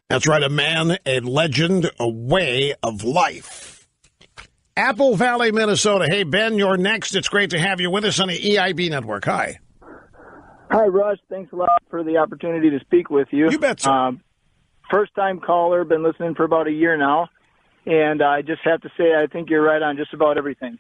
That's right, a man, a legend, a way of life. Apple Valley, Minnesota. Hey, Ben, you're next. It's great to have you with us on the EIB network. Hi. Hi, Rush. Thanks a lot for the opportunity to speak with you. You bet, sir. First-time caller, been listening for about a year now, and I just have to say I think you're right on just about everything.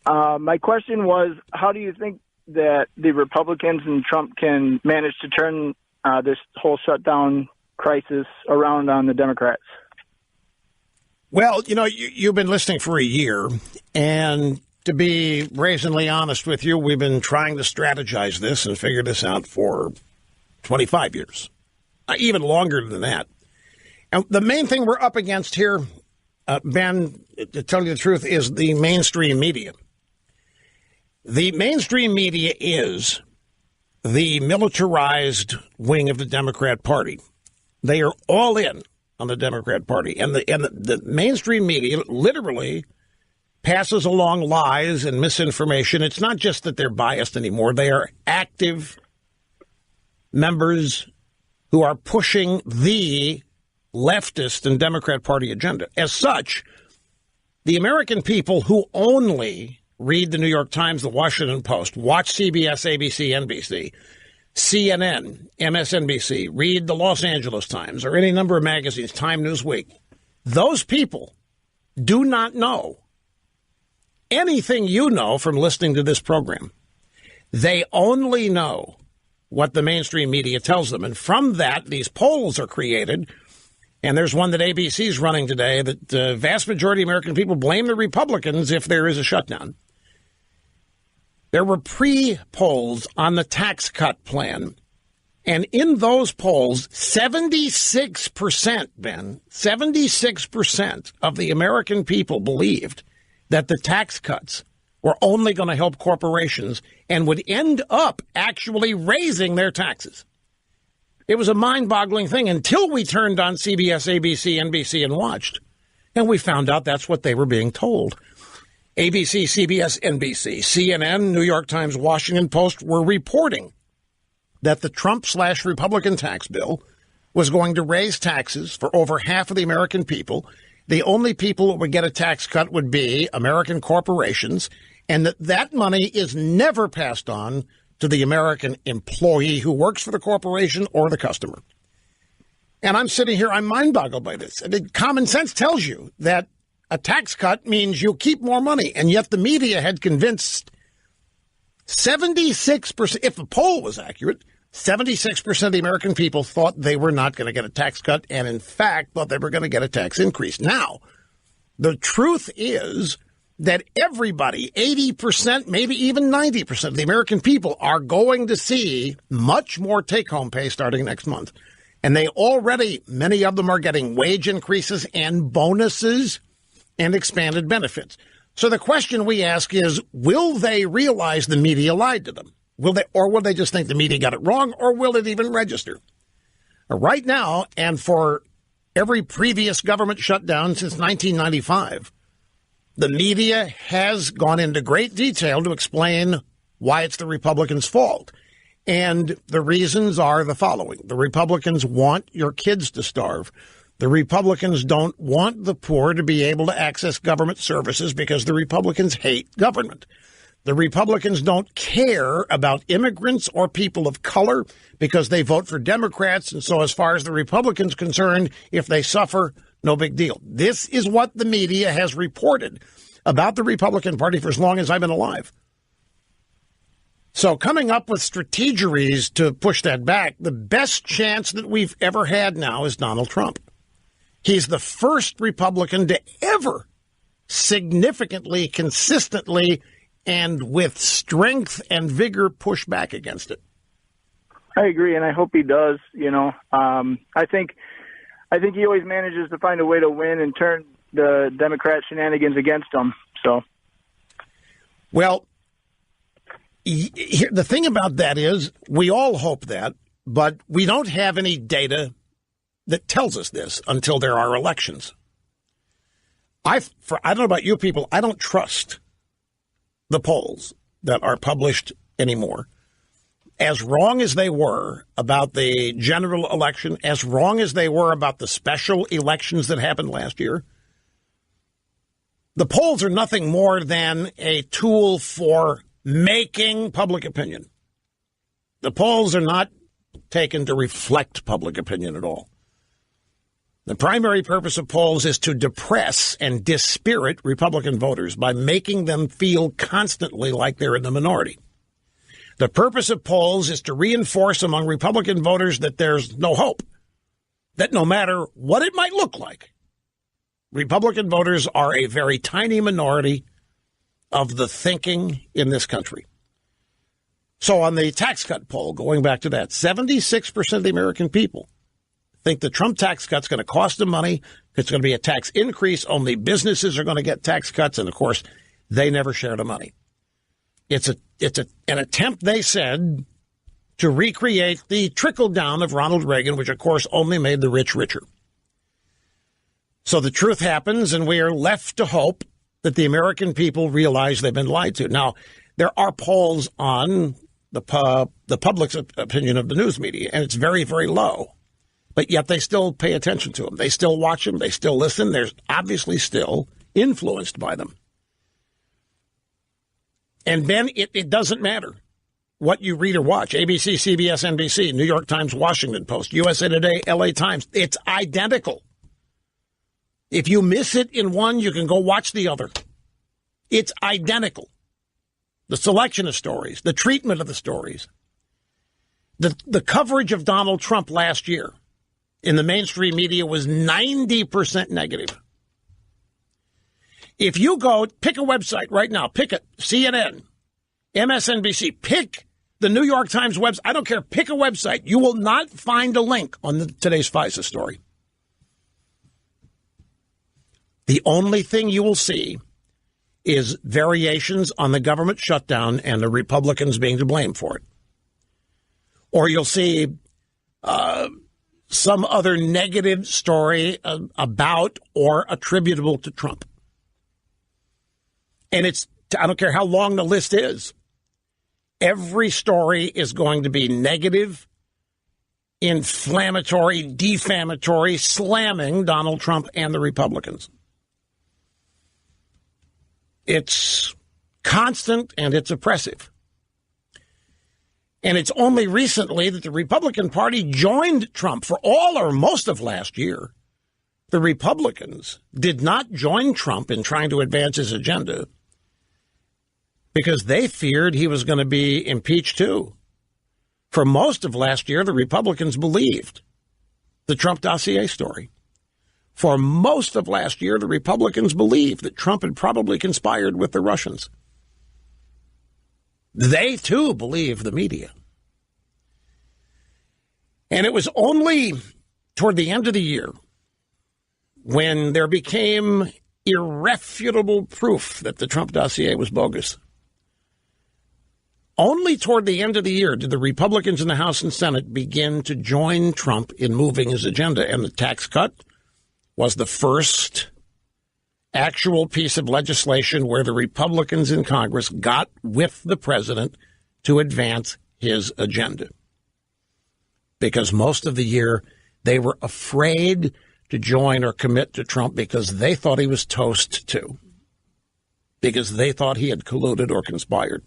My question was, how do you think that the Republicans and Trump can manage to turn this whole shutdown crisis around on the Democrats? Well, you know, you've been listening for a year, and to be brazenly honest with you, we've been trying to strategize this and figure this out for 25 years, even longer than that. And the main thing we're up against here, Ben, to tell you the truth, is the mainstream media. The mainstream media is the militarized wing of the Democrat Party. They are all in on the Democrat Party. And the mainstream media literally passes along lies and misinformation. It's not just that they're biased anymore. They are active members who are pushing the leftist and Democrat Party agenda. As such, the American people who only read the New York Times, the Washington Post, watch CBS, ABC, NBC, CNN, MSNBC, read the Los Angeles Times or any number of magazines, Time, Newsweek, those people do not know anything you know from listening to this program. They only know what the mainstream media tells them. And from that, these polls are created. And there's one that ABC is running today that the vast majority of American people blame the Republicans if there is a shutdown. There were pre-polls on the tax cut plan. And in those polls, 76%, Ben, 76% of the American people believed that the tax cuts were only going to help corporations and would end up actually raising their taxes. It was a mind-boggling thing until we turned on CBS, ABC, NBC and watched. And we found out that's what they were being told. ABC, CBS, NBC, CNN, New York Times, Washington Post were reporting that the Trump/Republican tax bill was going to raise taxes for over half of the American people. The only people that would get a tax cut would be American corporations, and that money is never passed on to the American employee who works for the corporation or the customer. And I'm sitting here, I'm mind-boggled by this. I mean, common sense tells you that a tax cut means you'll keep more money, and yet the media had convinced 76%, if the poll was accurate, 76% of the American people thought they were not going to get a tax cut, and in fact thought they were going to get a tax increase. Now, the truth is that everybody, 80%, maybe even 90% of the American people are going to see much more take-home pay starting next month. And they already, many of them are getting wage increases and bonuses and expanded benefits. So the question we ask is, will they realize the media lied to them? Will they just think the media got it wrong, or will it even register? Right now, and for every previous government shutdown since 1995, the media has gone into great detail to explain why it's the Republicans' fault. And the reasons are the following. The Republicans want your kids to starve. The Republicans don't want the poor to be able to access government services because the Republicans hate government. The Republicans don't care about immigrants or people of color because they vote for Democrats. And so as far as the Republicans are concerned, if they suffer, no big deal. This is what the media has reported about the Republican Party for as long as I've been alive. So coming up with strategies to push that back, the best chance that we've ever had now is Donald Trump. He's the first Republican to ever significantly, consistently, and with strength and vigor push back against it. I agree, and I hope he does. I think he always manages to find a way to win and turn the Democrat shenanigans against him. So, well, the thing about that is we all hope that, but we don't have any data that tells us this until there are elections. I don't know about you people, I don't trust the polls that are published anymore. as wrong as they were about the general election, as wrong as they were about the special elections that happened last year, the polls are nothing more than a tool for making public opinion. The polls are not taken to reflect public opinion at all. The primary purpose of polls is to depress and dispirit Republican voters by making them feel constantly like they're in the minority. The purpose of polls is to reinforce among Republican voters that there's no hope, that no matter what it might look like, Republican voters are a very tiny minority of the thinking in this country. So on the tax cut poll, going back to that, 76% of the American people think the Trump tax cut's going to cost them money. It's going to be a tax increase. Only businesses are going to get tax cuts. And, of course, they never share the money. It's an attempt, they said, to recreate the trickle down of Ronald Reagan, which, of course, only made the rich richer. So the truth happens, and we are left to hope that the American people realize they've been lied to. Now, there are polls on the public's opinion of the news media, and it's very, very low. But yet they still pay attention to them. They still watch them. They still listen. They're obviously still influenced by them. And, Ben, it doesn't matter what you read or watch. ABC, CBS, NBC, New York Times, Washington Post, USA Today, LA Times. It's identical. If you miss it in one, you can go watch the other. It's identical. The selection of stories, the treatment of the stories, the coverage of Donald Trump last year in the mainstream media was 90% negative. If you go, pick a website right now, pick it, CNN, MSNBC, pick the New York Times website, I don't care, pick a website, you will not find a link on today's FISA story. The only thing you will see is variations on the government shutdown and the Republicans being to blame for it. Or you'll see some other negative story about or attributable to Trump. And I don't care how long the list is, every story is going to be negative, inflammatory, defamatory, slamming Donald Trump and the Republicans. It's constant and it's oppressive. And it's only recently that the Republican Party joined Trump. For all or most of last year, the Republicans did not join Trump in trying to advance his agenda because they feared he was going to be impeached too. For most of last year, the Republicans believed the Trump dossier story. For most of last year, the Republicans believed that Trump had probably conspired with the Russians. They, too, believe the media. And it was only toward the end of the year when there became irrefutable proof that the Trump dossier was bogus. Only toward the end of the year did the Republicans in the House and Senate begin to join Trump in moving his agenda, and the tax cut was the first actual piece of legislation where the Republicans in Congress got with the president to advance his agenda. Because most of the year they were afraid to join or commit to Trump because they thought he was toast too. Because they thought he had colluded or conspired.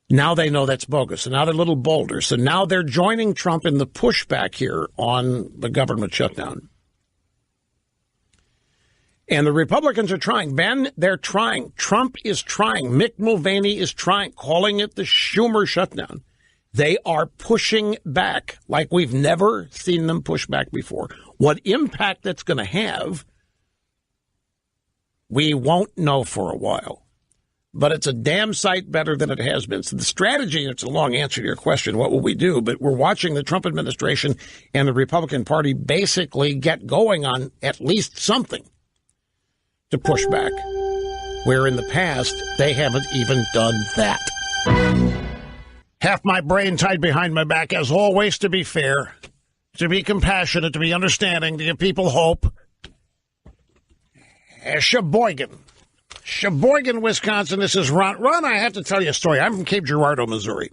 Now they know that's bogus. So now they're a little bolder. So now they're joining Trump in the pushback here on the government shutdown. And the Republicans are trying. Ben, they're trying. Trump is trying. Mick Mulvaney is trying, calling it the Schumer shutdown. They are pushing back like we've never seen them push back before. What impact that's going to have, we won't know for a while. But it's a damn sight better than it has been. So the strategy, it's a long answer to your question, what will we do? But we're watching the Trump administration and the Republican Party basically get going on at least something to push back, where in the past they haven't even done that. Half my brain tied behind my back, as always, to be fair, to be compassionate, to be understanding, to give people hope. Sheboygan, Wisconsin. This is Ron. Ron, I have to tell you a story. I'm from Cape Girardeau, Missouri.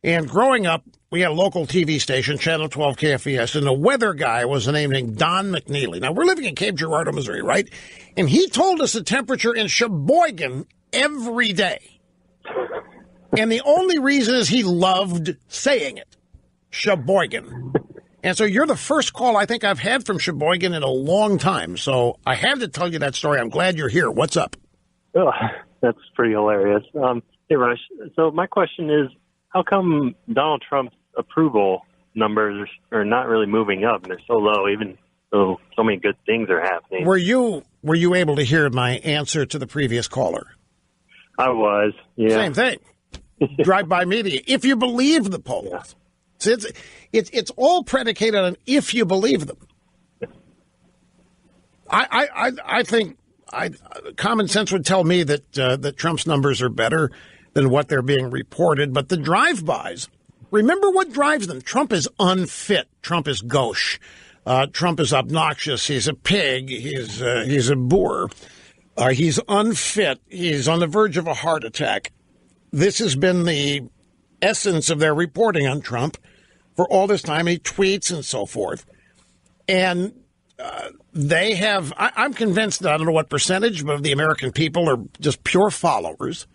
And growing up, we had a local TV station, Channel 12 KFES, and the weather guy was a name named Don McNeely. Now, we're living in Cape Girardeau, Missouri, right? And he told us the temperature in Sheboygan every day. And the only reason is he loved saying it, Sheboygan. And so you're the first call I think I've had from Sheboygan in a long time. So I had to tell you that story. I'm glad you're here. What's up? Oh, that's pretty hilarious. Hey, Rush. So my question is, how come Donald Trump's approval numbers are not really moving up and they're so low, even though so many good things are happening? Were you able to hear my answer to the previous caller? I was, yeah. Same thing. Drive-by media. If you believe the polls. Yeah. So it's all predicated on if you believe them. I think common sense would tell me that Trump's numbers are better than what they're being reported. But the drive-bys, remember what drives them. Trump is unfit. Trump is gauche. Trump is obnoxious. He's a pig. He's a boor. He's unfit. He's on the verge of a heart attack. This has been the essence of their reporting on Trump for all this time. He tweets and so forth. And they have, I'm convinced that I don't know what percentage, but of the American people are just pure followers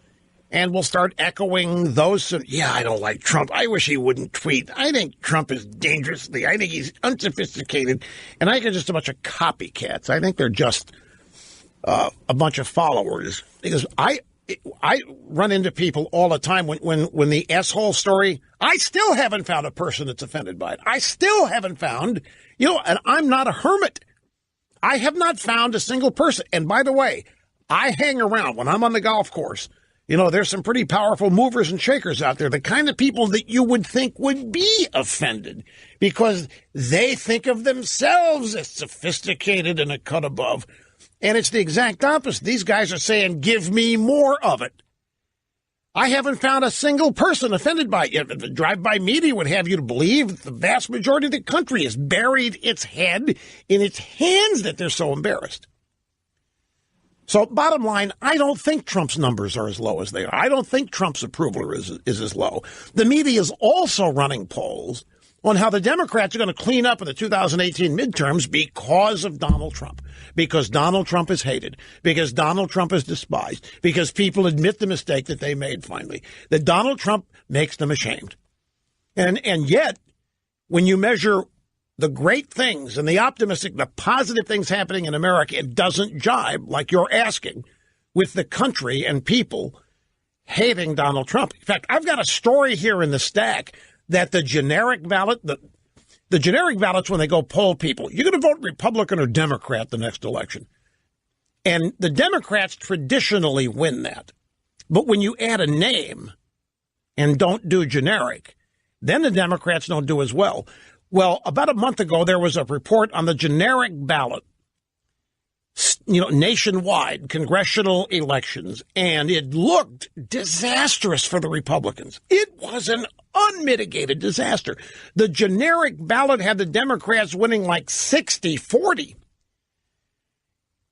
and will start echoing those. Yeah, I don't like Trump. I wish he wouldn't tweet. I think Trump is dangerously. I think he's unsophisticated. And I think they're just a bunch of copycats. I think they're just a bunch of followers. Because I run into people all the time when the S-hole story, I still haven't found a person that's offended by it. I still haven't found, and I'm not a hermit. I have not found a single person. And by the way, I hang around when I'm on the golf course. There's some pretty powerful movers and shakers out there, the kind of people that you would think would be offended because they think of themselves as sophisticated and a cut above. And it's the exact opposite. These guys are saying, give me more of it. I haven't found a single person offended by it. The drive-by media would have you to believe that the vast majority of the country has buried its head in its hands that they're so embarrassed. So bottom line, I don't think Trump's numbers are as low as they are. I don't think Trump's approval is as low. The media is also running polls on how the Democrats are going to clean up in the 2018 midterms because of Donald Trump, because Donald Trump is hated, because Donald Trump is despised, because people admit the mistake that they made finally, that Donald Trump makes them ashamed. And yet, when you measure the great things and the optimistic, the positive things happening in America, it doesn't jibe, like you're asking, with the country and people hating Donald Trump. In fact, I've got a story here in the stack that the generic ballot, the generic ballots, when they go poll people, you're going to vote Republican or Democrat the next election. And the Democrats traditionally win that. But when you add a name and don't do generic, then the Democrats don't do as well. Well, about a month ago, there was a report on the generic ballot, nationwide congressional elections, and it looked disastrous for the Republicans. It was an unmitigated disaster. The generic ballot had the Democrats winning like 60-40.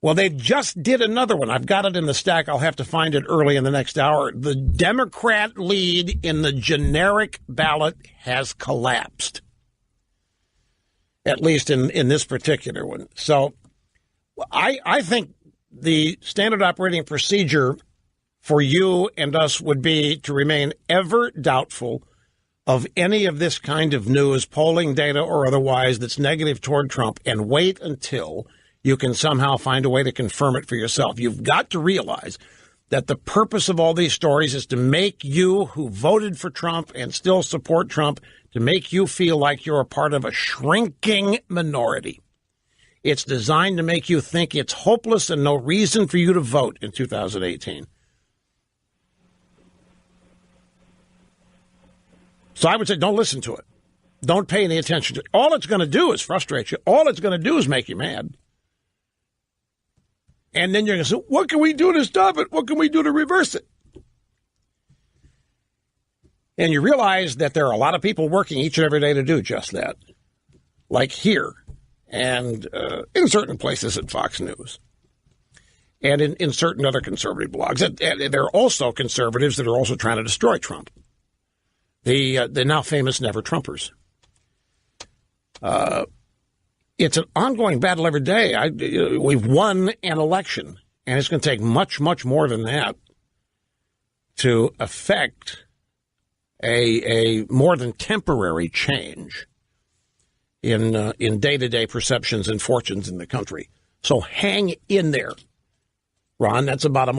Well, they just did another one. I've got it in the stack. I'll have to find it early in the next hour. The Democrat lead in the generic ballot has collapsed, at least in this particular one. So I think the standard operating procedure for you and us would be to remain ever doubtful of any of this kind of news, polling data or otherwise, that's negative toward Trump, and wait until you can somehow find a way to confirm it for yourself. You've got to realize that the purpose of all these stories is to make you, who voted for Trump and still support Trump, to make you feel like you're a part of a shrinking minority. It's designed to make you think it's hopeless and no reason for you to vote in 2018. So I would say don't listen to it. Don't pay any attention to it. All it's going to do is frustrate you. All it's going to do is make you mad. And then you're going to say, what can we do to stop it? What can we do to reverse it? And you realize that there are a lot of people working each and every day to do just that. Like here. And in certain places at Fox News, and in certain other conservative blogs. And there are also conservatives that are also trying to destroy Trump. the now famous Never Trumpers. It's an ongoing battle every day. We've won an election, and it's going to take much, much more than that to affect a more than temporary change in day-to-day perceptions and fortunes in the country. So hang in there, Ron. That's the bottom line.